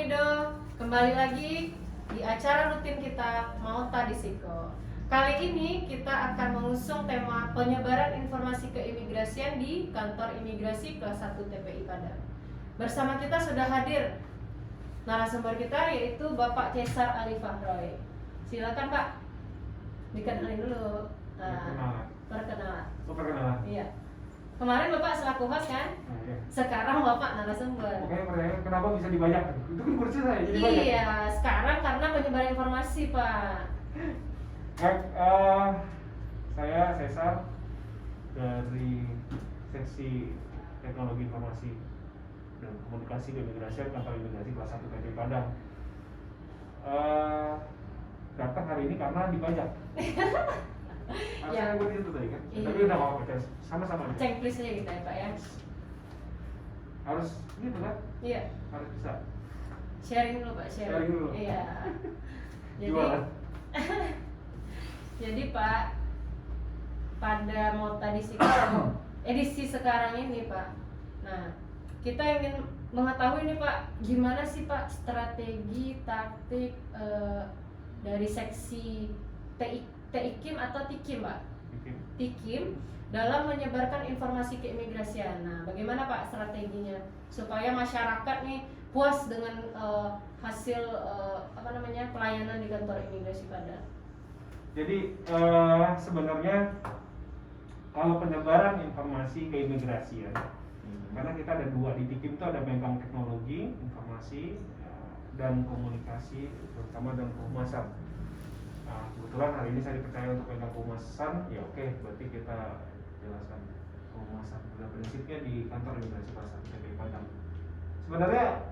Mido, kembali lagi di acara rutin kita Mauta di Siko. Kali ini kita akan mengusung tema penyebaran informasi keimigrasian di kantor imigrasi kelas 1 TPI Padang. Bersama kita sudah hadir narasumber kita yaitu Bapak Cesar Ali Fahroy. Silakan Pak, dikenalin dulu. Perkenalan. Perkenalan. Iya. Kemarin Bapak selaku host kan? Iya. Sekarang Bapak narasumber. Makanya pertanyaan kenapa bisa dibanyak? Itu kan kursi saya jadi banyak. Iya, sekarang karena penyebaran informasi Pak. Baik, saya Cesar dari seksi teknologi informasi dan komunikasi keimigrasian kantor imigrasi kelas 1 TPI Padang. Datang hari ini karena dibajak. Harusnya gue itu tadi kan, Iya. tapi udah mau percaya sama-sama aja. Checklist aja kita ya Pak ya. Harus gitu kan? Iya. Harus bisa. Sharing dulu Pak, sharing. Sharing dulu. Iya. Jadi Jualan. jadi Pak, pada Mauta di Siko edisi sekarang ini Pak. Nah, kita ingin mengetahui nih Pak, gimana sih Pak strategi taktik dari seksi TIKIM atau TIKIM Pak? TIKIM dalam menyebarkan informasi keimigrasian. Nah, bagaimana Pak strateginya supaya masyarakat nih puas dengan hasil pelayanan di kantor imigrasi Padang? Jadi sebenarnya kalau penyebaran informasi keimigrasian, karena kita ada dua di TIKIM itu ada bengkong teknologi, informasi dan komunikasi, terutama dan kehumasan. Nah, kebetulan hari ini saya dipercaya untuk bengkong kehumasan, ya oke, berarti kita jelaskan kehumasan. Pada prinsipnya di kantor imigrasi kelas 1 TPI Padang. Sebenarnya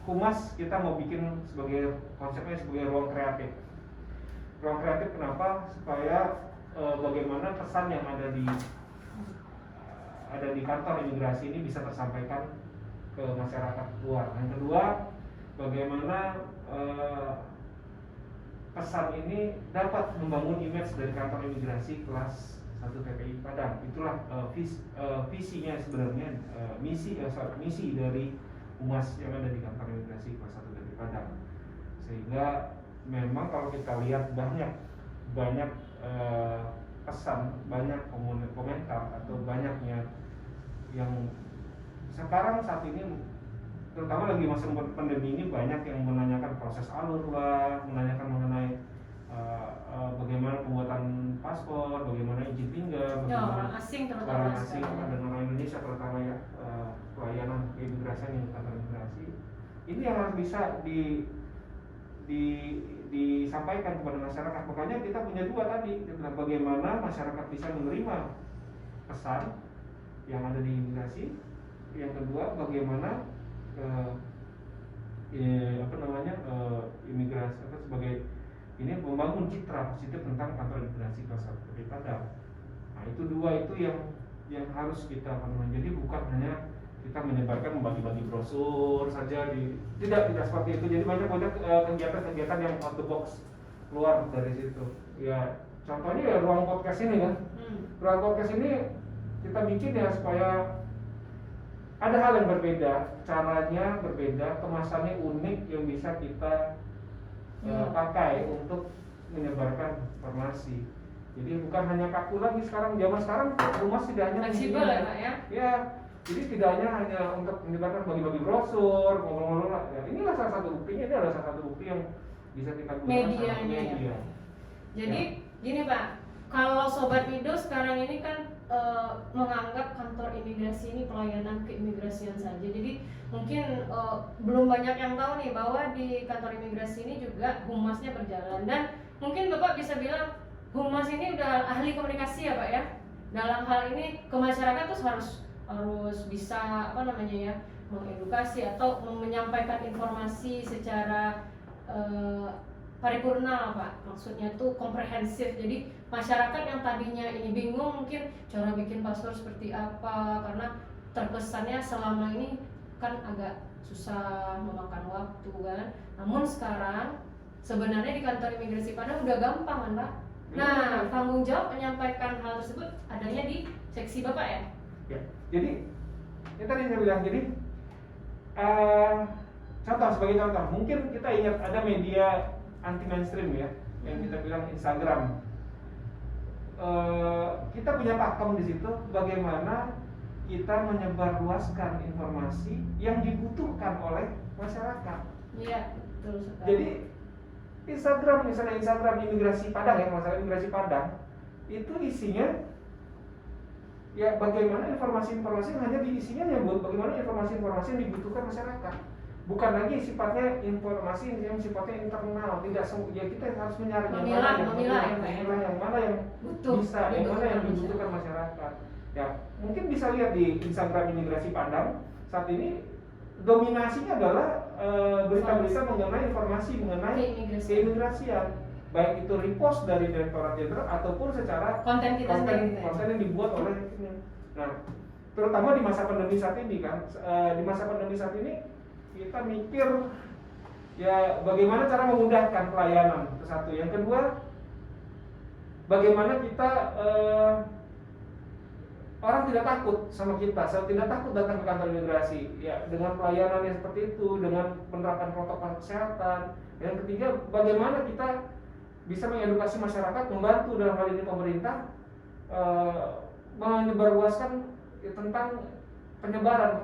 humas kita mau bikin sebagai konsepnya sebagai ruang kreatif. Ruang kreatif kenapa? Supaya bagaimana pesan yang ada di kantor imigrasi ini bisa tersampaikan ke masyarakat luar. Yang kedua, bagaimana pesan ini dapat membangun image dari kantor imigrasi kelas 1 TPI Padang. Itulah visinya sebenarnya, misi dari humas yang ada di kantor imigrasi kelas 1 TPI Padang. Sehingga memang kalau kita lihat banyak pesan, banyak komentar atau banyaknya yang sekarang saat ini, terutama lagi masa pandemi ini, banyak yang menanyakan proses alur lah, menanyakan mengenai bagaimana pembuatan paspor, bagaimana izin tinggal, bagaimana orang asing terutama orang asing sekarang. dan orang Indonesia terutama ya, pelayanan keimigrasian yang kantor imigrasi ini yang harus bisa disampaikan kepada masyarakat. Makanya kita punya dua tadi, bagaimana masyarakat bisa menerima pesan yang ada di imigrasi. Yang kedua, bagaimana imigrasi sebagai ini membangun citra positif tentang kantor imigrasi kelas 1 TPI Padang. Nah, itu dua itu yang harus kita penuhi. Jadi bukan hanya kita menyebarkan, membagi-bagi brosur saja tidak seperti itu. Jadi banyak kegiatan-kegiatan yang out the box keluar dari situ. Ya, contohnya ya ruang podcast ini kan. Ruang podcast ini kita bikin ya supaya ada hal yang berbeda, caranya berbeda, kemasannya unik yang bisa kita pakai untuk menyebarkan informasi. Jadi bukan hanya kaku lagi sekarang, zaman sekarang humas tidak hanya fleksibel ya Pak ya? Ya, jadi tidak hanya untuk menyebarkan bagi-bagi brosur, ngomong-ngomong. Ya, inilah salah satu buktinya, ini adalah salah satu bukti yang bisa kita gunakan Medianya media. Jadi gini Pak, kalau Sobat Mido sekarang ini kan menganggap kantor imigrasi ini pelayanan keimigrasian saja. Jadi mungkin belum banyak yang tahu nih bahwa di kantor imigrasi ini juga humasnya berjalan. Dan mungkin Bapak bisa bilang humas ini udah ahli komunikasi ya Pak ya. Dalam hal ini ke masyarakat tuh harus bisa mengedukasi atau menyampaikan informasi secara paripurna Pak, maksudnya tuh komprehensif. Jadi masyarakat yang tadinya ini bingung mungkin cara bikin paspor seperti apa, karena terkesannya selama ini kan agak susah, memakan waktu kan. Namun sekarang sebenarnya di kantor imigrasi Padang udah gampang kan Pak. Nah, tanggung jawab menyampaikan hal tersebut adanya di seksi Bapak ya? Ya, jadi ini tadi saya bilang, jadi Contoh, sebagai contoh, mungkin kita ingat ada media anti mainstream ya, yang kita bilang Instagram. Kita punya pakem di situ bagaimana kita menyebarluaskan informasi yang dibutuhkan oleh masyarakat. Iya, betul sekali. Jadi Instagram, misalnya Instagram imigrasi Padang ya, masalah imigrasi Padang itu isinya ya bagaimana informasi-informasi yang hanya diisinya ya buat bagaimana informasi-informasi yang dibutuhkan masyarakat. Bukan lagi sifatnya informasi yang sifatnya internal, tidak ya kita harus menyaring memilah yang mana yang butuh, bisa, yang mana yang dibutuhkan masyarakat. Ya mungkin bisa lihat di Instagram imigrasi Padang saat ini dominasinya adalah berita-berita mengenai informasi mengenai keimigrasian, baik itu repost dari Direktorat Jenderal ataupun secara konten yang dibuat oleh ini. Nah, terutama di masa pandemi saat ini kan, di masa pandemi saat ini kita mikir ya bagaimana cara memudahkan pelayanan, itu satu. Yang kedua, bagaimana kita orang tidak takut sama kita, tidak takut datang ke kantor imigrasi ya dengan pelayanan yang seperti itu, dengan penerapan protokol kesehatan. Yang ketiga, bagaimana kita bisa mengedukasi masyarakat, membantu dalam hal ini pemerintah menyebarluaskan tentang penyebaran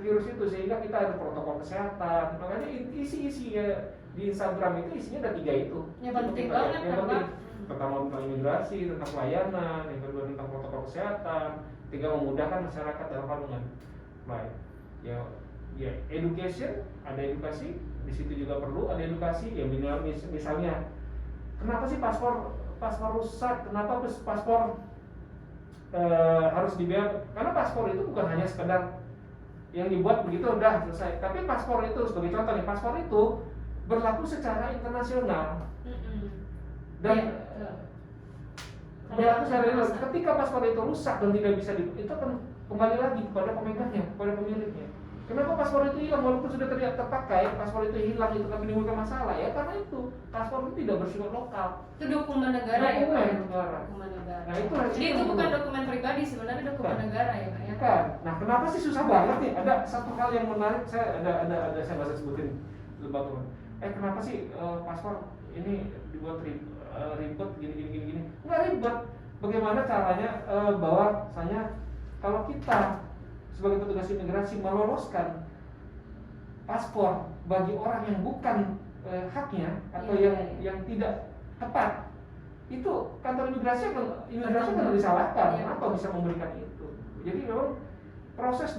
virus itu, sehingga kita ada protokol kesehatan. Makanya isi-isi ya di Instagram itu isinya ada 3 itu. Yang penting banget yang kan, penting. Pak. Pertama tentang imigrasi, tentang pelayanan, yang kedua tentang protokol kesehatan, ketiga memudahkan masyarakat dalam hal mengapply. Ya education, ada edukasi, di situ juga perlu ada edukasi. Ya misalnya, kenapa sih paspor rusak? Kenapa paspor harus dibiar? Karena paspor itu bukan hanya sekedar yang dibuat begitu udah selesai. Tapi paspor itu, sebagai contoh nih, paspor itu berlaku secara internasional. Dan berlaku secara internasional. Ketika paspor itu rusak dan tidak bisa itu akan kembali lagi kepada pemegangnya, kepada pemiliknya. Kenapa paspor itu hilang walaupun sudah terpakai? Paspor itu hilang, itu kan menimbulkan masalah ya, karena itu paspor itu tidak bersifat lokal. Itu dokumen negara ya, Pak? Dokumen negara. Nah, jadi itu bukan dokumen pribadi, sebenarnya dokumen negara ya, Pak ya? Bukan. Nah, kenapa sih susah banget nih? Ada satu hal yang menarik, saya ada saya bahasa sebutin lebak. Kenapa sih paspor ini dibuat ribet gini? Nggak ribet. Bagaimana caranya bahwasanya kalau kita sebagai petugas imigrasi meloloskan paspor bagi orang yang bukan haknya atau yang tidak tepat, itu kantor imigrasi akan disalahkan. Kenapa bisa memberikan itu? Jadi memang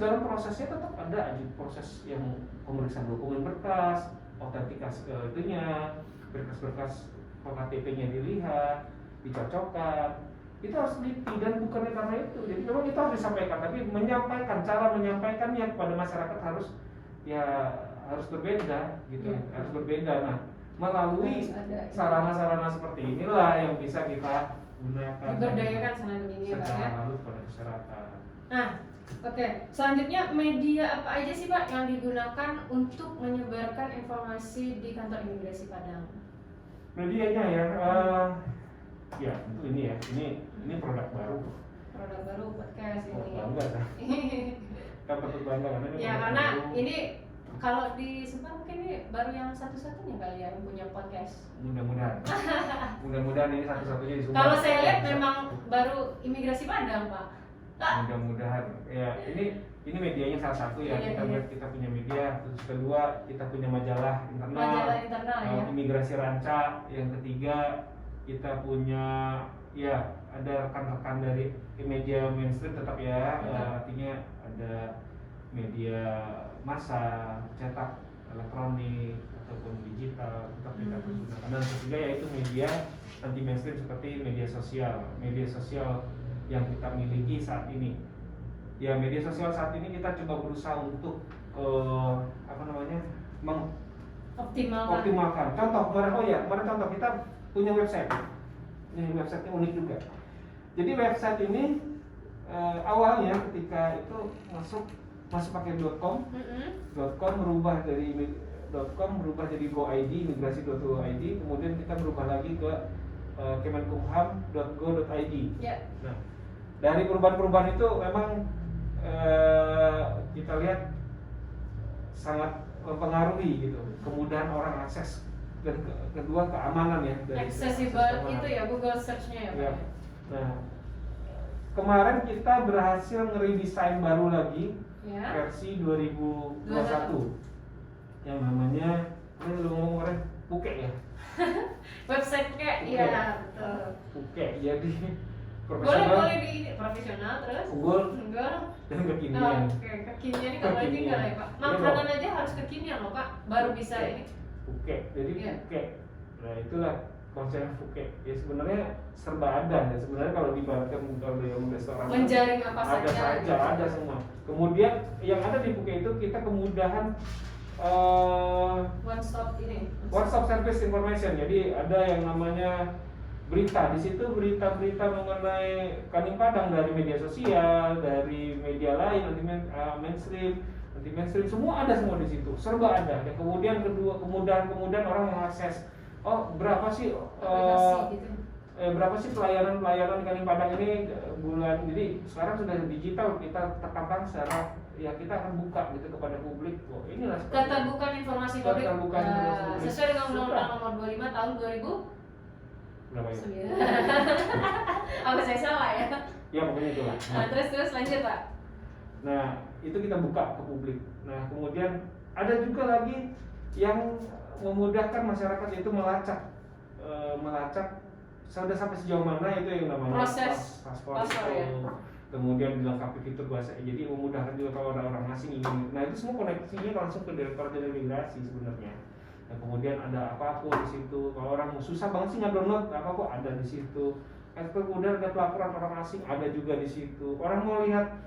dalam prosesnya tetap ada proses yang pemeriksaan dokumen berkas, autentikasi berkas-berkas KTP-nya dilihat, dicocokkan. Itu harus teliti, dan bukannya karena itu. Jadi memang itu harus disampaikan, tapi cara menyampaikannya kepada masyarakat harus berbeda gitu. Harus berbeda. Nah, melalui sarana-sarana seperti inilah yang bisa kita gunakan. Berdayakan sarana ini ya, Pak ya. Lalu pada masyarakat. Nah, oke. Selanjutnya, media apa aja sih, Pak, yang digunakan untuk menyebarkan informasi di kantor imigrasi Padang? Medianya ya tentu ini produk baru. Produk baru podcast ini. Bangga kan? Kita patut bangga karena ini ya, produk karena baru. ini kalau di Subang mungkin ini baru yang satu-satunya kali ya yang punya podcast. Mudah-mudahan ini satu-satunya di Subang. Kalau saya lihat memang baru imigrasi Padang, Pak. Mudah-mudahan. Ya, ini medianya salah satu ya. Kita punya media. Terus kedua, kita punya majalah internal ya. Imigrasi Ranca. Yang ketiga, kita punya ada rekan-rekan dari media mainstream tetap ya. Artinya ada media massa, cetak, elektronik ataupun digital, tetap kita terus gunakan. Dan ketiga yaitu media anti mainstream seperti media sosial yang kita miliki saat ini. Ya, media sosial saat ini kita coba berusaha untuk optimalkan. Kemarin contoh kita punya website. Ini websitenya unik juga. Jadi website ini awalnya ketika itu masuk pakai .com, berubah jadi .go.id, imigrasi.go.id, kemudian kita berubah lagi ke kemenkumham.go.id. Nah, dari perubahan-perubahan itu memang kita lihat sangat mempengaruhi gitu, kemudahan orang akses, dan kedua keamanan ya, dari Accessible keamanan. itu ya Google search-nya ya Pak. Ya. Nah, kemarin kita berhasil ngeredesain baru lagi Ya. versi 2021 yang namanya, ini lu ngomong kemarin Puke ya? Website kayak Oke. iya betul. Puke, jadi Boleh profesional, di profesional terus unggul, enggak. dan Oh, kekinian. oke, kekinian ini nggak boleh Kekinian. tinggal ya Pak. Iya, Makanan Pak. aja harus kekinian loh Pak, baru bisa Puke. ini. Puke, jadi Iya. Puke. Nah itulah konsep Puke. Ya sebenarnya serba ada ya. Sebenarnya kalau dibaratkan kalau yang restoran Menjaring apa ada saja. saja, ada semua. Kemudian yang ada di Puke itu kita kemudahan One stop ini. one stop service information. Jadi ada yang namanya berita, di situ berita-berita mengenai Kaning Padang dari media sosial, dari media lain, mainstream, anti mainstream, semua ada semua di situ, serba ada. Dan kemudian kedua, kemudahan orang mengakses. Oh, berapa sih Aplikasi gitu. berapa sih pelayanan Kaning Padang ini bulan. Jadi sekarang sudah digital, kita tetapkan secara ya kita akan buka gitu kepada publik. Oh, inilah seperti Keterbukaan informasi publik Keterbukaan informasi publik. sesuai dengan Undang-Undang Nomor 25 tahun 2009. berapa ya? Apa saya salah ya? Ya pokoknya itulah. Nah, terus lanjut Pak. Nah, itu kita buka ke publik. Nah, kemudian ada juga lagi yang memudahkan masyarakat, yaitu melacak sudah sampai sejauh mana itu yang namanya Proses paspor paspor, itu. Kemudian dilengkapi fitur bahasa, jadi memudahkan juga kalau ada orang asing ingin. Nah, itu semua koneksinya langsung ke Direktorat Jenderal Imigrasi sebenarnya. Nah, kemudian ada apa-apa di situ. Kalau orang susah banget sih nge-download apa-apa, ada di situ. Kemudian ada pelaporan orang asing, ada juga di situ. Orang mau lihat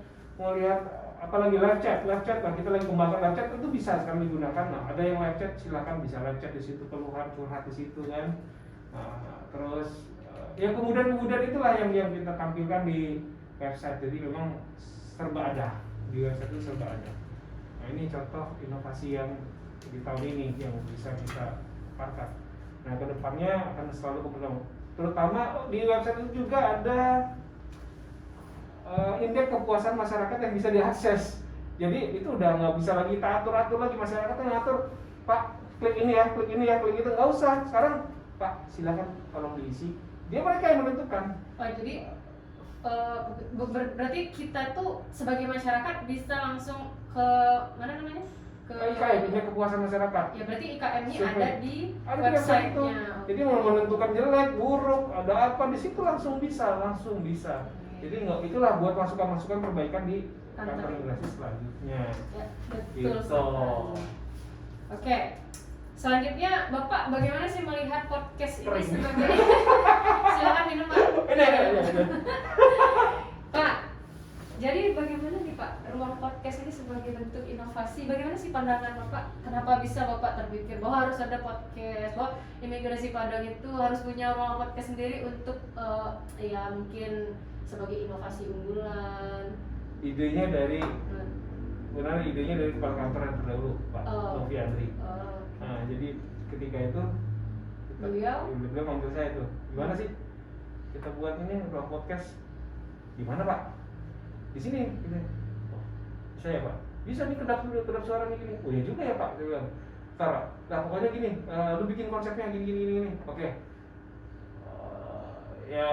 apalagi live chat lah, kita lagi kembangkan live chat, itu bisa sekarang digunakan. Nah, ada yang live chat, silakan bisa live chat di situ, keluhan curhat di situ kan. Nah, terus ya kemudian itulah yang kita tampilkan di website. Jadi memang serba ada di website, itu serba ada. Nah, ini contoh inovasi yang di tahun ini yang bisa kita pakai. Nah, kedepannya akan selalu berkembang. Terutama di website itu juga ada indeks kepuasan masyarakat yang bisa diakses. Jadi itu udah nggak bisa lagi kita atur lagi, masyarakat yang ngatur, Pak klik ini ya, klik itu nggak usah. Sekarang Pak silakan tolong diisi. Mereka yang menentukan. Oh, jadi berarti kita tuh sebagai masyarakat bisa langsung ke mana namanya? Ke IKM, indeks kepuasan masyarakat. Ya berarti IKM-nya Survei. ada di Ada di website itu. website-nya. Jadi mau menentukan jelek, buruk, ada apa di situ langsung bisa. Jadi itulah buat masukan-masukan perbaikan di kantor imigrasi selanjutnya. Ya, betul Gitu. sekali. Oke. Selanjutnya Bapak bagaimana sih melihat podcast ini Kering. sebagai silakan minum Pak. Ini. Pak, jadi bagaimana nih Pak ruang podcast ini sebagai bentuk inovasi? Bagaimana sih pandangan Bapak? Kenapa bisa Bapak terpikir bahwa harus ada podcast, bahwa imigrasi Padang itu harus punya ruang podcast sendiri untuk ya mungkin sebagai inovasi unggulan? Idenya dari kepala kantor yang terdahulu, Pak Novi Andri. Nah, jadi ketika itu beliau manggil saya tuh, gimana sih kita buat ini ruang podcast? Gimana Pak? Di sini. Gitu. Oh, bisa ya Pak? Bisa nih kedap suara nih gini. Oh iya juga ya Pak, dia bilang. Nah pokoknya gini, lu bikin konsepnya gini. Oke. Ya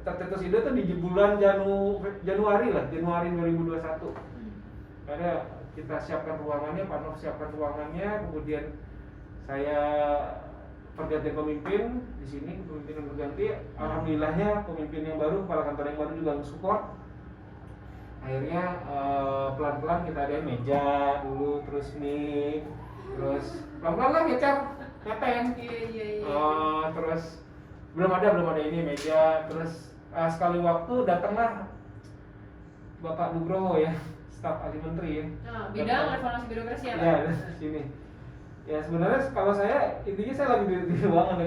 tercetus ide tuh di bulan Januari 2021. Karena kita siapkan ruangannya, Pak Nov siapkan ruangannya, kemudian saya pergantian pemimpin di sini, pemimpin yang berganti. Alhamdulillahnya pemimpin yang baru, kepala kantor yang baru juga support. Akhirnya pelan-pelan kita ada meja dulu, terus mic, terus pelan-pelan lah ngeteng. Iya. Terus belum ada ini meja, terus sekali waktu datanglah Bapak Nugroho ya, staf ahli menteri ya. Bidang reformasi birokrasi ya Pak? Ya, sini. Ya sebenarnya kalau saya intinya saya lagi di ruangan,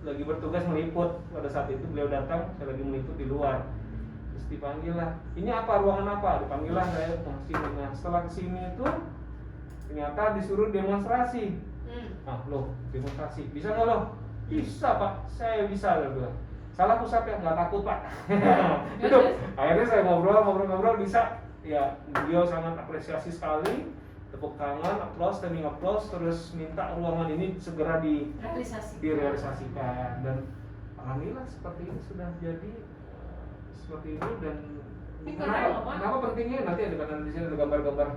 lagi bertugas meliput. Pada saat itu beliau datang, saya lagi meliput di luar. Terus dipanggil lah, ini apa, ruangan apa? Dipanggil lah saya ke sini. Nah setelah kesini itu ternyata disuruh demonstrasi. Loh demonstrasi, bisa nggak loh? Bisa Pak, saya bisa loh. Salah pusat ya, nggak takut Pak. Itu akhirnya saya ngobrol bisa. Ya beliau sangat apresiasi sekali. tepuk tangan, applause, standing applause, terus minta ruangan ini segera direalisasikan. Dan alhamdulillah seperti ini sudah jadi seperti ini. Dan kenapa pentingnya, nanti ada di sini ada gambar-gambar.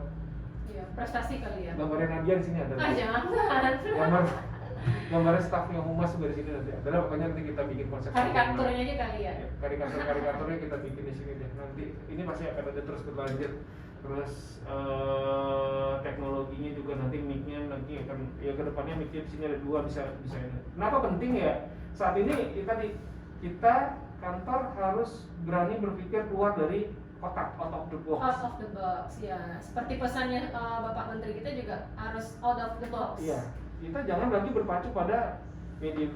Iya, prestasi kali ya. Gambarnya Nadia di sini ada. Jangan. Gambarnya stafnya humas juga di sini nanti. Adalah pokoknya nanti kita bikin konsep. Karikaturnya aja kali ya. Karikaturnya kita bikin di sini deh. Nanti ini pasti akan ada terus berlanjut. Terus teknologinya juga nanti mic-nya nanti akan ya kedepannya mic-nya di sini ada 2 bisa ini. Kenapa penting ya? Saat ini kita kantor harus berani berpikir keluar dari kotak, out of the box. Out of the box ya. Seperti pesannya Bapak Menteri kita juga harus out of the box. Iya. Kita jangan lagi berpacu pada media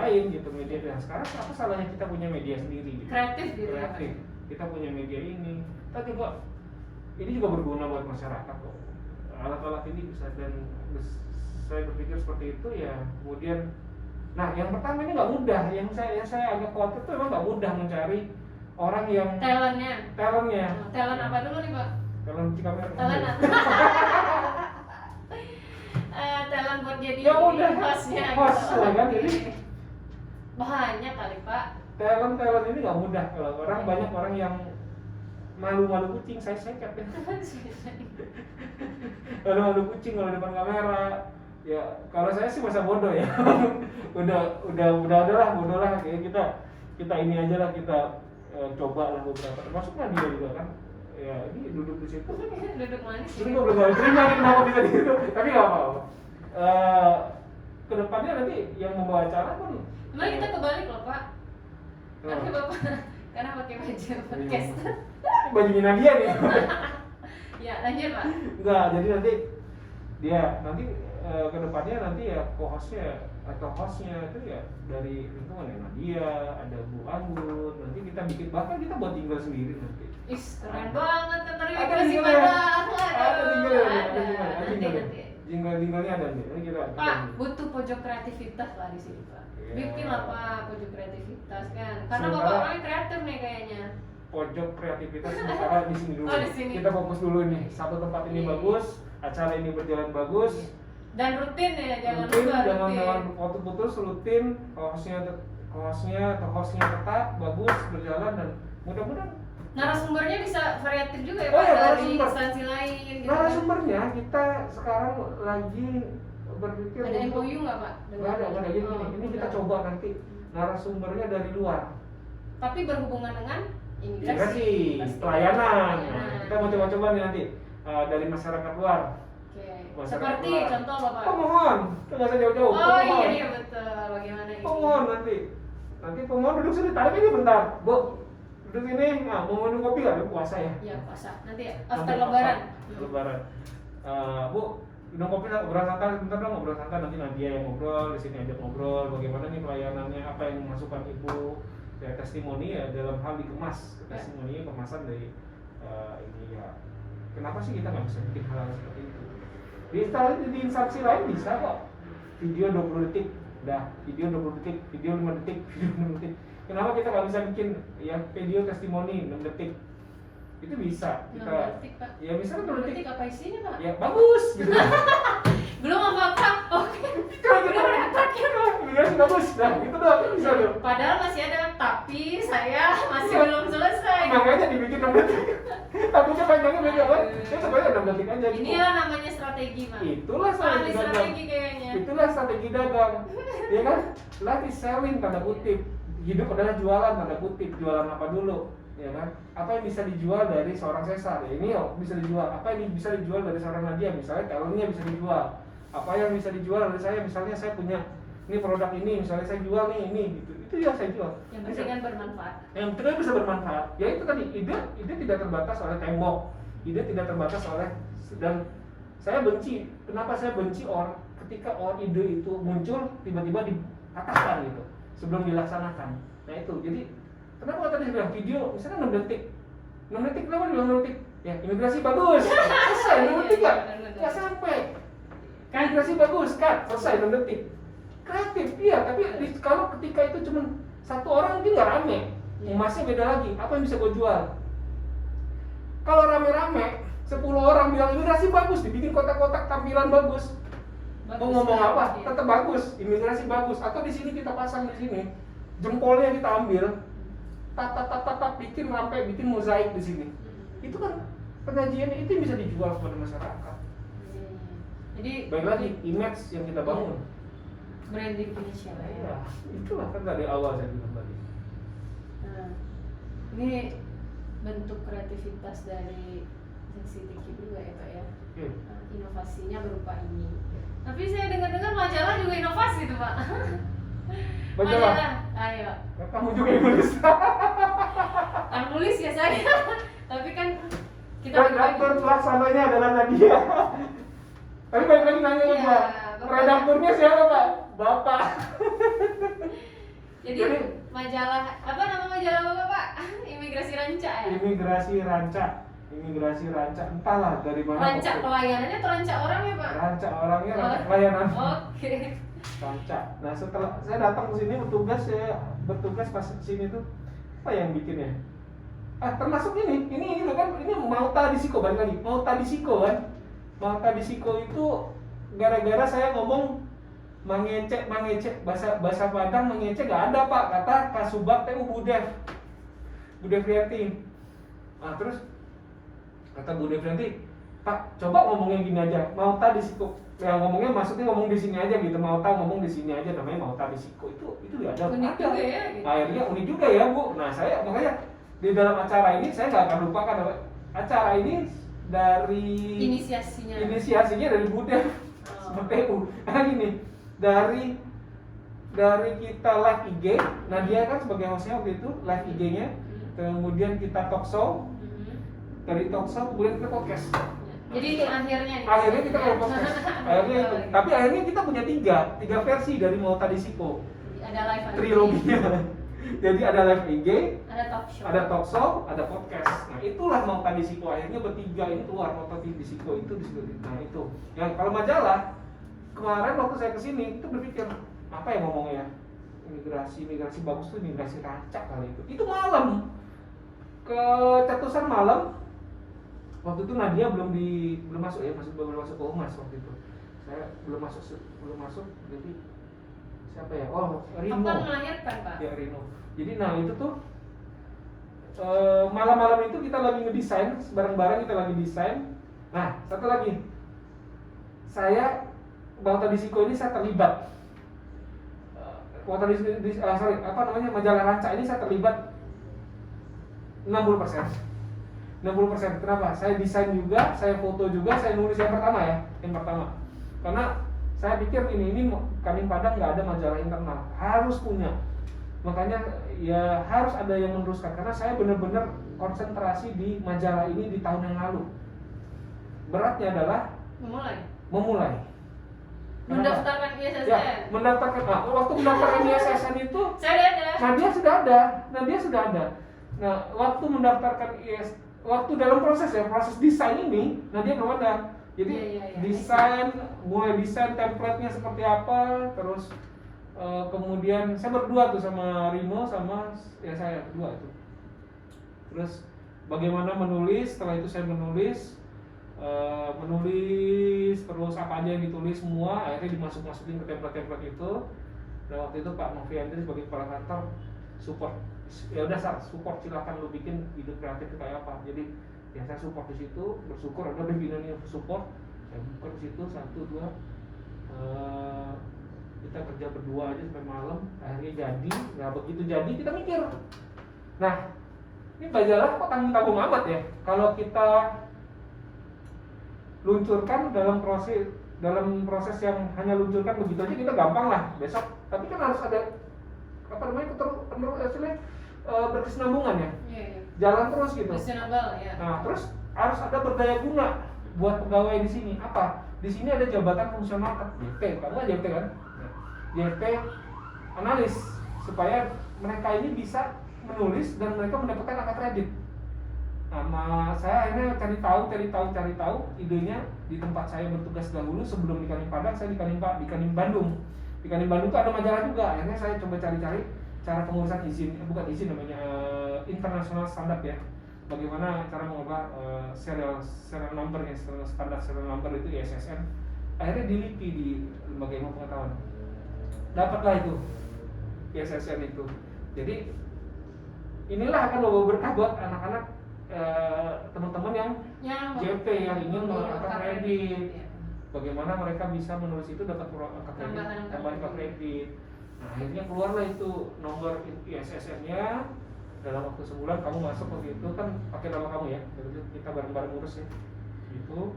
lain gitu, media yang sekarang apa salahnya kita punya media sendiri gitu. Kreatif gitu. Kreatif. Kita punya media ini. Kita juga ini juga berguna buat masyarakat kok. Alat-alat ini bisa, dan saya berpikir seperti itu ya. Kemudian nah yang pertama ini nggak mudah, yang saya agak khawatir itu memang nggak mudah mencari orang yang talentnya. Talent apa dulu nih Pak? Talent di kamera. Talent buat jadi ya udah hostnya host gitu. lah kan, jadi Banyak kali Pak. talent ini nggak mudah. Kalau banyak orang yang malu kucing, saya cat ya. malu kucing kalau depan kamera. Ya kalau saya sih masa bodoh ya. udah lah kayak kita ini aja lah, kita coba lah beberapa, termasuk Nadia juga kan. Ya ini duduk di situ. Duduk manis. Ini gue belum terima kenapa bisa di situ, tapi nggak apa-apa. Kedepannya nanti yang membawa acara pun. Emang kita kebalik loh Pak. Tapi Bapak karena pakai baju podcaster. Bajunya Nadia nih. Ya lanjut Pak. Enggak, jadi nanti kedepannya nanti ya co-hostnya atau hostnya itu ya dari lingkungan ya Nadia, ada Bu Anggun, nanti kita bikin, bahkan kita buat jingle sendiri nanti. Keren banget kan tadi Ada dikasih jingle ya? Ada nanti. Jingle-jinglenya ada nih. Ini kita Pak, butuh pojok kreativitas lah di sini Pak. Iya. Bikin lah Pak pojok kreativitas kan. Karena Sementara- Bapak orangnya kreatif nih kayaknya. pojok kreativitas sementara di sini dulu. Oh, di sini. Kita fokus dulu nih. Satu tempat ini Iya. bagus, acara ini berjalan bagus. Dan rutin ya, jangan Rutin, lupa jangan rutin. putus rutin, hostnya tetap bagus berjalan, dan mudah-mudahan Narasumbernya bisa variatif juga ya Oh Pak, iya, dari narasumber. instansi lain gitu. narasumbernya kita sekarang lagi berpikir Ada MOU nggak Pak? nggak ada gini, Oh, ini kita udah. coba nanti narasumbernya dari luar. Tapi berhubungan dengan Imigrasi, imigrasi, pasti. pelayanan. Pelayanan. Nah, kita mau coba-coba nih nanti dari masyarakat luar. Oke. Masyarakat Seperti luar. contoh Bapak. Pemohon, kita nggak usah jauh-jauh. Oh pemohon. iya betul. Bagaimana ini? Pemohon nanti pemohon duduk sini, tarik ini bentar, Bu. Duduk sini, nah, mau minum kopi nggak? Puasa ya? Iya puasa. Nanti Nanti after Lebaran. Lebaran. Bu, minum kopi lah, ngobrol santai bentar dong, ngobrol santai, nanti Nadia yang ngobrol, di sini ajak ngobrol, bagaimana nih pelayanannya, apa yang masukan Ibu, ya testimoni ya dalam hal dikemas, testimoni kemasan dari ini ya. Kenapa sih kita nggak bisa bikin hal seperti itu? Di instansi lain bisa kok. Video 20 detik, video 20 detik, video 5 detik, video 6 detik. Kenapa kita nggak bisa bikin ya video testimoni 6 detik? Itu bisa. Kita 6 detik Pak. ya misalnya 6 detik. Detik apa isinya Pak? Ya bagus gitu. Belum apa-apa. Oke. Ya bagus. Nah, itu doang kan bisa tuh. Padahal masih ada, tapi saya masih belum selesai. Makanya dibikin 6 detik. Takutnya panjangnya beda kan? Ya sebenarnya 6 detik aja. Ini ya namanya strategi Pak. Itulah Ahli strategi dagang. strategi kayaknya. Itulah strategi dagang. Ya kan? Life is selling tanda kutip. Hidup adalah jualan tanda kutip. Jualan apa dulu? Ya kan? Apa yang bisa dijual dari seorang Cesar? Ya, ini bisa dijual. Apa yang bisa dijual dari seorang Nadia? Misalnya talentnya bisa dijual. Apa yang bisa dijual dari saya? Misalnya saya punya ini produk ini, misalnya saya jual nih ini gitu. Itu ya saya jual. Yang penting kan bermanfaat. Yang penting bisa bermanfaat. Ya itu tadi, ide tidak terbatas oleh tembok. Ide tidak terbatas oleh, dan saya benci. Kenapa saya benci orang ketika ide itu muncul tiba-tiba dipatahkan gitu sebelum dilaksanakan. Nah itu. Jadi kenapa tadi saya bilang video misalnya 6 detik. 6 detik kenapa dibilang 6 detik? Ya imigrasi bagus. Selesai 6 detik enggak sampai. Imigrasi bagus kan? Selesai 6 detik. Kreatif iya, tapi kalau ketika itu cuma satu orang mungkin nggak rame. Emasnya beda lagi. Apa yang bisa gue jual? Kalau rame-rame 10 orang bilang imigrasi bagus, dibikin kotak-kotak tampilan bagus. Mau ngomong apa? Iya. Tetap bagus, imigrasi bagus. Atau di sini kita pasang di sini, jempolnya kita ambil, tat, bikin sampai bikin mozaik di sini. Itu kan penyajian itu bisa dijual kepada masyarakat. Jadi Baik lagi image yang kita bangun. branding inisial ya. Iya, itulah kan dari awal saya bilang tadi. Nah, ini bentuk kreativitas dari Sensitiki juga ya Pak ya. Oke. Nah, inovasinya berupa ini. Tapi saya dengar-dengar majalah juga inovasi tuh Pak. Majalah? Ayo. Kamu juga yang nulis. Kan nulis ya saya. Tapi kan kita Redaktur pelaksananya adalah Nadia. Tapi balik lagi nanya ke Iya, Pak. Bapak. Redakturnya siapa Pak? Bapak. Jadi Jadi majalah apa nama majalah Bapak Pak? Imigrasi Ranca ya. Imigrasi Ranca, entahlah dari mana. Ranca pokoknya. pelayanannya atau ranca orangnya Pak? Ranca orangnya, ranca Oh. pelayanan. Oke. Ranca. Nah setelah saya datang ke sini bertugas pas sini tuh apa yang bikinnya? Termasuk ini loh kan, ini Mauta di Siko balik lagi. Mauta di Siko kan. Mauta di Siko itu gara-gara saya ngomong mangecek bahasa Padang mangecek gak ada Pak, kata Kasubag TU Bude Frianti. Terus kata Bude Frianti, Pak coba ngomongnya gini aja, Mauta di Siko. Ya ngomongnya maksudnya ngomong di sini aja gitu, Mauta ngomong di sini aja namanya Mauta di Siko. Itu ya ada. Unik juga ya, gitu. Akhirnya unik juga ya Bu. Nah saya makanya di dalam acara ini saya nggak akan lupakan acara ini dari inisiasinya dari Bude TU. Nah gini, dari kita live IG, Nadia kan sebagai hostnya waktu itu live IG-nya, kemudian kita talk show, dari talk show kemudian kita podcast. Jadi ini akhirnya nih. Akhirnya kita kalau podcast, akhirnya itu. Tapi akhirnya kita punya tiga versi dari Mauta di Siko. Ada live IG, Triloginya. Jadi ada live IG, ada talk show, ada podcast. Nah itulah Mauta di Siko. Akhirnya bertiga ini keluar Mauta di Siko itu di situ. Nah itu. Yang kalau majalah kemarin waktu saya kesini itu berpikir apa ya ngomongnya? Imigrasi bagus tuh imigrasi Ranca kali itu. Itu malam ke Cetusan malam. Waktu itu Nadia belum masuk ya, belum masuk ke humas waktu itu. Saya belum masuk. Jadi siapa ya? Oh, Rino. Kapan melahirkan Pak? Ya Rino. Jadi nah itu tuh malam-malam itu kita lagi ngedesain bareng-bareng, kita lagi desain. Nah satu lagi, saya Mauta di Siko ini saya terlibat. Majalah Ranca ini saya terlibat 60%. 60%. Kenapa? Saya desain juga, saya foto juga, saya nulis yang pertama. Karena saya pikir ini Kaning Padang nggak ada majalah internal, harus punya. Makanya ya harus ada yang meneruskan. Karena saya benar-benar konsentrasi di majalah ini di tahun yang lalu. Beratnya adalah memulai. Mendaftarkan ISSN. Ya, waktu mendaftarkan ISSN itu Nadia sudah ada. Nah, waktu mendaftarkan waktu dalam proses desain ini Nadia belum ada. Jadi mulai desain template-nya seperti apa, terus kemudian saya berdua tuh sama Rino sama saya berdua itu. Terus bagaimana menulis, setelah itu saya menulis terus apa aja yang ditulis semua akhirnya dimasukin ke template itu. Dan waktu itu Pak Noviandri sebagai kepala kantor support, ya udah support, silakan lu bikin ide kreatif kayak apa. Jadi ya saya support di situ, bersyukur ada pimpinan yang support, saya buka di situ 1, 2 kita kerja berdua aja sampai malam, akhirnya jadi. Nah begitu jadi kita mikir, nah ini majalah kok tanggung amat ya kalau kita luncurkan dalam proses yang hanya luncurkan begitu aja kita gampang lah besok, tapi kan harus ada berkesinambungan ya, jalan terus gitu. Nah terus harus ada berdaya guna buat pegawai di sini. Apa? Di sini ada jabatan fungsional JT, kamu kan JT kan? JT analis supaya mereka ini bisa menulis dan mereka mendapatkan angka kredit. Nah, saya akhirnya cari tahu idenya di tempat saya bertugas dahulu sebelum di Kaning Padang. Saya di Kaning Bandung. Di Kaning Bandung itu ada majalah juga. Akhirnya saya coba cari-cari cara pengurusan izin, bukan izin namanya international standard ya. bagaimana cara mengubah serial number ya, standar serial number itu ISSN. Akhirnya diliti di lembaga ilmu pengetahuan, dapatlah itu ISSN itu. Jadi inilah akan membawa berkah buat anak-anak teman-teman yang JP yang ingin mengangkat kredit. Ya. Bagaimana mereka bisa menulis itu dapat angka kredit, tambahan angka kredit. Nah, akhirnya keluarlah itu nomor ISSN-nya. Dalam waktu sebulan kamu masuk waktu itu kan pakai nama kamu ya. Jadi kita bareng-bareng urus ya. Itu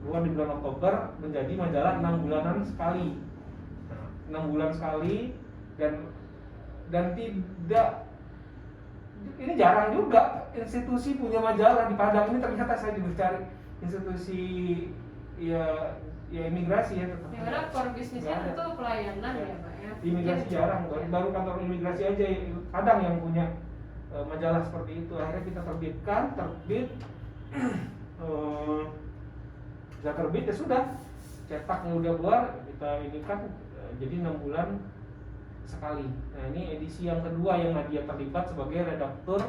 keluar di bulan Oktober menjadi majalah 6 bulanan sekali. Nah, 6 bulan sekali dan tidak, ini jarang juga institusi punya majalah di Padang ini. Ternyata saya juga cari institusi ya imigrasi ya, tetap. Ya karena core bisnisnya itu pelayanan ya Pak ya. Imigrasi jarang, baru kantor imigrasi aja kadang yang punya majalah seperti itu. Akhirnya kita terbit sudah terbit ya sudah, cetaknya udah keluar, kita ini kan jadi 6 bulan sekali. Nah ini edisi yang kedua yang Nadia terlibat sebagai redaktur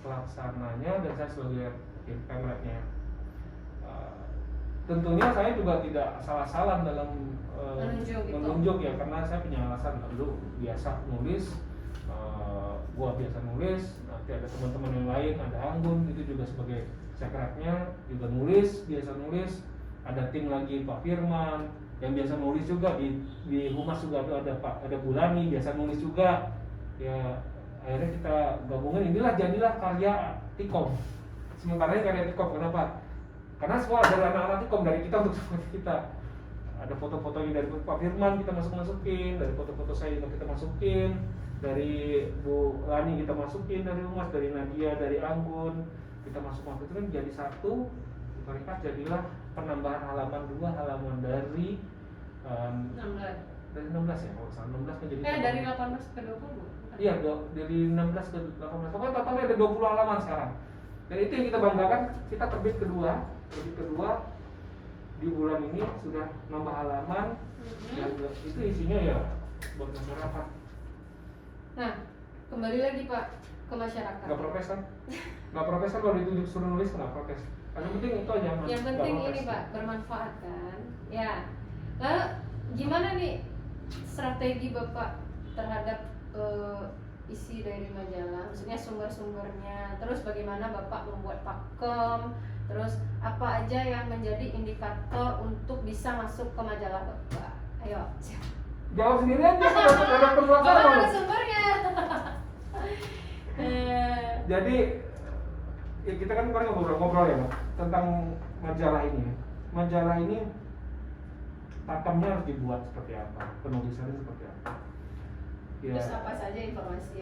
pelaksananya dan saya sebagai pemretnya. Tentunya saya juga tidak salah-salah dalam menunjuk ya, karena saya punya alasan. Dulu biasa nulis, gua biasa nulis, nanti ada teman-teman yang lain, ada Anggun itu juga sebagai sekretnya juga nulis, biasa nulis. Ada tim lagi Pak Firman yang biasa nulis juga, di humas juga ada Bulani biasa nulis juga. Ya akhirnya kita gabungin, jadilah karya Tikom. Sementara ini karya Tikom, kenapa? Karena semua dari anak-anak Tikom, dari kita untuk kita. Ada foto-fotonya dari Pak Firman kita masukin, dari foto-foto saya juga kita masukin, dari Bu Lani kita masukin, dari humas, dari Nadia, dari Anggun kita masuk-masuk. Itu kan jadi satu, mereka jadilah penambahan halaman 2 halaman dari 16 ya, kalau salah 16 kan jadi dari 18 ke 20. Iya, dari 16 ke 18. Pokoknya totalnya ada 20 halaman sekarang. Dan itu yang kita banggakan, kita terbit kedua di bulan ini sudah nambah halaman. Dan itu isinya ya buat masyarakat. Nah, kembali lagi Pak ke masyarakat. Nggak protes kan? Nggak protes kan kalau ditunjuk suruh nulis, nggak protes. Yang penting itu aja. Yang penting ini Pak, bermanfaat kan. Ya. Lalu gimana nih strategi Bapak terhadap isi dari majalah? Maksudnya sumber-sumbernya. Terus bagaimana Bapak membuat pakem? Terus apa aja yang menjadi indikator untuk bisa masuk ke majalah Bapak? Ayo. Jawab sendiri aja, ada perluasan. Bapak ada sumbernya. Jadi ya kita kan kemarin ngobrol ya Pak, tentang majalah ini. Majalah ini pakemnya harus dibuat seperti apa, penulisannya seperti apa. Ya, terus apa saja informasi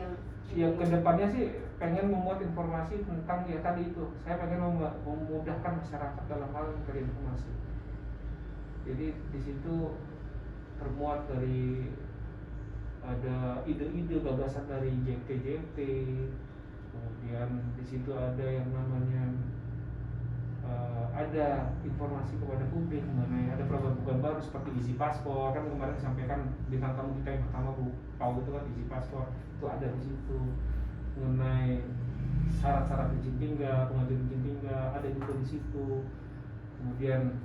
yang kedepannya sih pengen memuat informasi tentang ya tadi itu. Saya pengen memudahkan masyarakat dalam hal mencari informasi. Jadi di situ termuat dari ada ide-ide gagasan dari JT, kemudian di situ ada yang namanya ada informasi kepada publik mengenai ada program-program baru seperti isi paspor. Kan kemarin disampaikan bintang tamu kita yang pertama Bu Pau itu kan isi paspor, itu ada di situ. Mengenai syarat-syarat izin tinggal, pengajuan izin tinggal ada juga di situ. Kemudian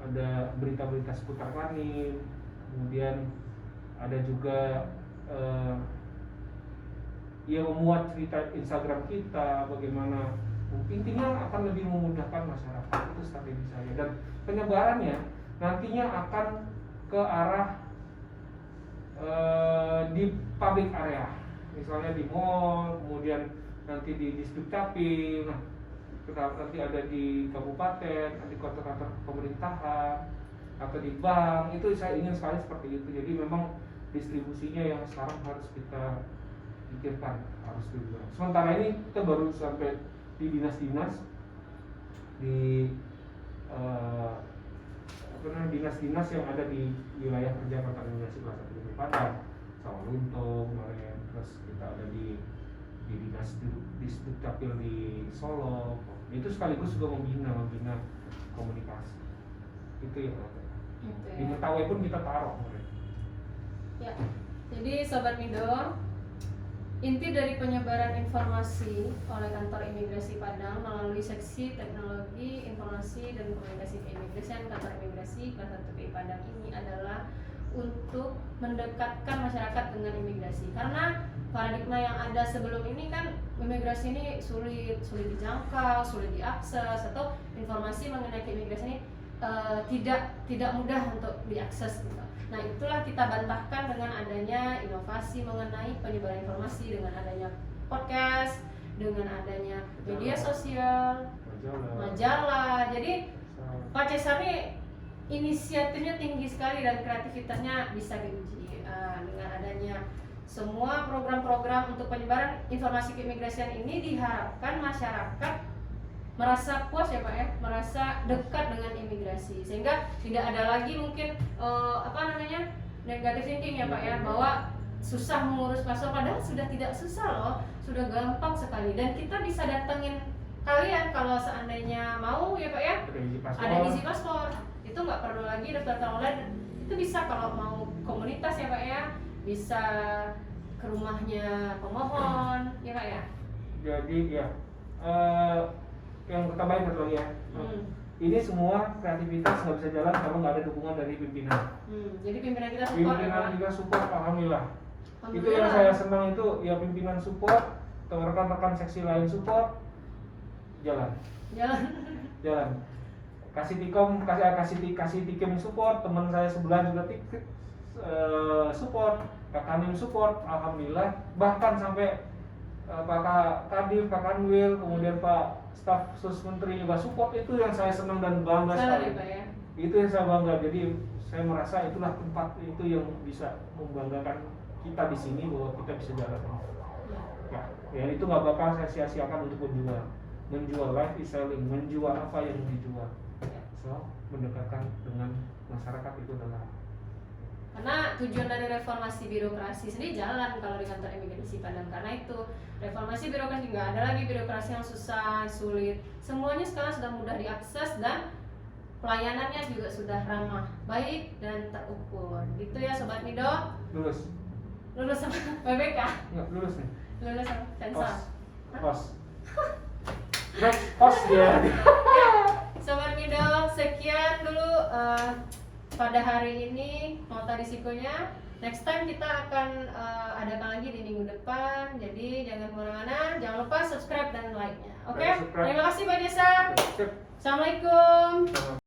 ada berita-berita seputar Klanin. Kemudian ada juga ya memuat cerita Instagram kita, bagaimana intinya akan lebih memudahkan masyarakat. Itu strategi saya, dan penyebarannya nantinya akan ke arah di public area, misalnya di mall, kemudian nanti di distrik capil, nanti ada di kabupaten, di kota-kota pemerintahan, atau di bank. Itu saya ingin sekali seperti itu. Jadi memang distribusinya yang sekarang harus kita pikirkan, harus juga. Sementara ini kita baru sampai di dinas-dinas, di dinas-dinas yang ada di wilayah kerja Kota Administrasi Kelas 1 di Padang, Sawalunto kemarin, terus kita ada di dinas distrik capil di Solo. Itu sekaligus juga membina komunikasi. Itu yang ada. Di Mentawai pun kita taruh. Ya, jadi Sobat Mido, inti dari penyebaran informasi oleh kantor imigrasi Padang melalui seksi teknologi informasi dan komunikasi keimigrasian kantor imigrasi kelas 1 PI Padang ini adalah untuk mendekatkan masyarakat dengan imigrasi, karena paradigma yang ada sebelum ini kan imigrasi ini sulit dijangkau, sulit diakses, atau informasi mengenai keimigrasi ini tidak mudah untuk diakses gitu. Nah, itulah kita bantahkan dengan adanya inovasi mengenai penyebaran informasi, dengan adanya podcast, dengan adanya media sosial, majalah. Jadi Pak Cesar ini inisiatifnya tinggi sekali dan kreativitasnya bisa diuji dengan adanya semua program-program untuk penyebaran informasi keimigrasian ini. Diharapkan masyarakat merasa puas ya Pak ya, merasa dekat dengan imigrasi, sehingga tidak ada lagi mungkin negatif thinking ya Pak ya, bahwa susah mengurus paspor, padahal sudah tidak susah loh, sudah gampang sekali, dan kita bisa datengin kalian kalau seandainya mau ya Pak ya, ada isi paspor, itu nggak perlu lagi daftar online, itu bisa kalau mau komunitas ya Pak ya, bisa ke rumahnya pemohon ya Pak ya. Jadi ya yang tambahin satu lagi ya. Ini semua kreativitas nggak bisa jalan kalau nggak ada dukungan dari pimpinan. Jadi pimpinan kita support. Pimpinan juga support, alhamdulillah. Itu yang saya senang itu ya, pimpinan support, rekan-rekan seksi lain support, jalan. Kasih tikem support, teman saya sebelah juga support, Kakanim support, alhamdulillah. Bahkan sampai Pak Kadif, Pak Kanwil, kemudian Pak staf sus menteri juga support. Itu yang saya senang dan bangga sekali. Ya? Itu yang saya bangga. Jadi saya merasa itulah tempat itu yang bisa membanggakan kita di sini, bahwa kita bisa jalan. Ya itu nggak bakal saya sia-siakan untuk menjual life is selling, menjual apa yang dijual. So mendekatkan dengan masyarakat itu adalah. Karena tujuan dari reformasi birokrasi sendiri jalan kalau di kantor imigrasi Padang, karena itu reformasi birokrasi, nggak ada lagi birokrasi yang susah, sulit, semuanya sekarang sudah mudah diakses dan pelayanannya juga sudah ramah, baik dan terukur. Gitu ya Sobat Mido. Lulus sama PBK? Enggak, lulus nih. Lulus sama Sensor? Pos ya. Sobat Mido, sekian dulu pada hari ini nota risikonya. Next time kita akan adakan lagi di minggu depan. Jadi jangan kemana-mana, jangan lupa subscribe dan like-nya. Oke? Terima kasih Pak Desa. Assalamualaikum.